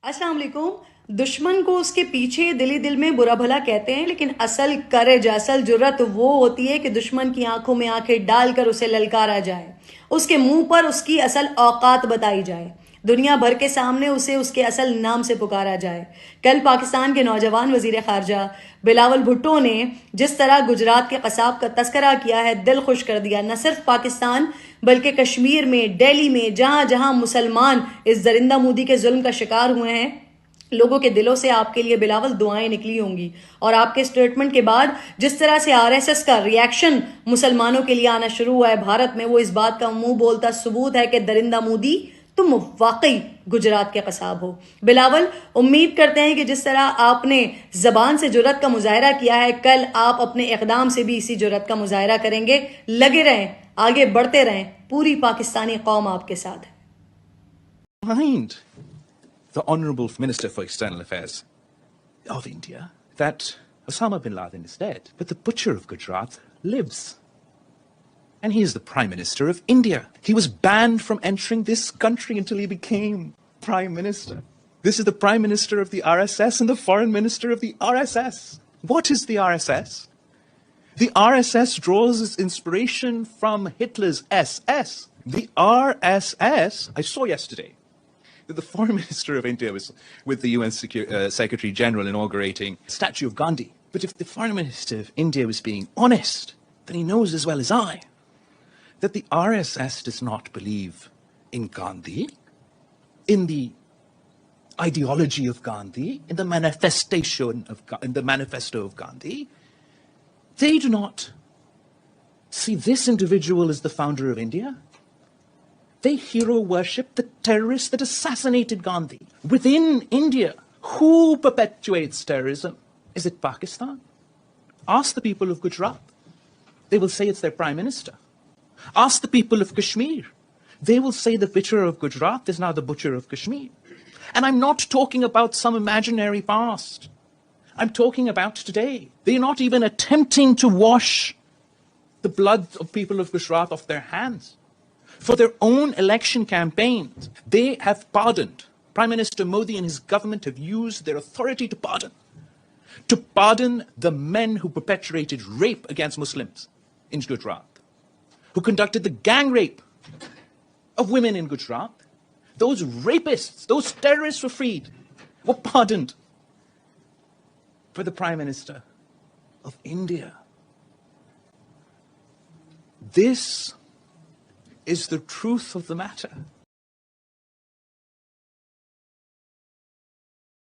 अस्सलाम वालेकुम। दुश्मन को उसके पीछे दिली दिल में बुरा भला कहते हैं, लेकिन असल करेज, असल जुर्रत वो होती है कि दुश्मन की आंखों में आंखें डालकर उसे ललकारा जाए, उसके मुंह पर उसकी असल औकात बताई जाए, दुनिया भर के सामने उसे उसके असल नाम से पुकारा जाए। कल पाकिस्तान के नौजवान वजीर खारजा बिलावल भुट्टो ने जिस तरह गुजरात के कसाब का तस्करा किया है, दिल खुश कर दिया। न सिर्फ पाकिस्तान बल्कि कश्मीर में, दिल्ली में, जहां जहां मुसलमान इस दरिंदा मूदी के जुल्म का शिकार हुए हैं, लोगों के दिलों से आपके लिए बिलावल दुआएं निकली होंगी। और आपके स्टेटमेंट के बाद जिस तरह से आरएसएस का रिएक्शन मुसलमानों के लिए आना शुरू हुआ है भारत में, वो इस बात का मुंह बोलता सबूत है कि दरिंदा मूदी तुम वाकई गुजरात के कसाब हो। बिलावल, उम्मीद करते हैं कि जिस तरह आपने जबान से जुर्रत का मुजाहरा किया है, कल आप अपने इकदाम से भी इसी जुर्रत का मुजाहरा करेंगे। लगे रहें, आगे बढ़ते रहें, पूरी पाकिस्तानी कौम आपके साथ है। Mind the Honourable Minister for External Affairs of India that Osama bin Laden is dead, but the butcher of Gujrat lives. And he is the Prime Minister of India. He was banned from entering this country until he became Prime Minister. This is the Prime Minister of the RSS and the Foreign Minister of the RSS. What is the RSS? The RSS draws its inspiration from Hitler's SS. The RSS, I saw yesterday, that the Foreign Minister of India was with the UN Secretary General inaugurating the statue of Gandhi. But if the Foreign Minister of India was being honest, then he knows as well as I that the RSS does not believe in Gandhi, in the ideology of Gandhi, in the manifesto of Gandhi. They do not see this individual as the founder of India. They hero worship the terrorist that assassinated Gandhi. Within India, who perpetuates terrorism? Is it Pakistan? Ask the people of Gujrat. They will say it's their Prime Minister. Ask the people of Kashmir. They will say the butcher of Gujrat is now the butcher of Kashmir. And I'm not talking about some imaginary past. I'm talking about today. They're not even attempting to wash the blood of people of Gujrat off their hands. For their own election campaigns, they have pardoned. Prime Minister Modi and his government have used their authority to pardon the men who perpetrated rape against Muslims in Gujrat, who conducted the gang rape of women in Gujrat. Those rapists, those terrorists were freed, were pardoned. For the Prime Minister of India, this is the truth of the matter.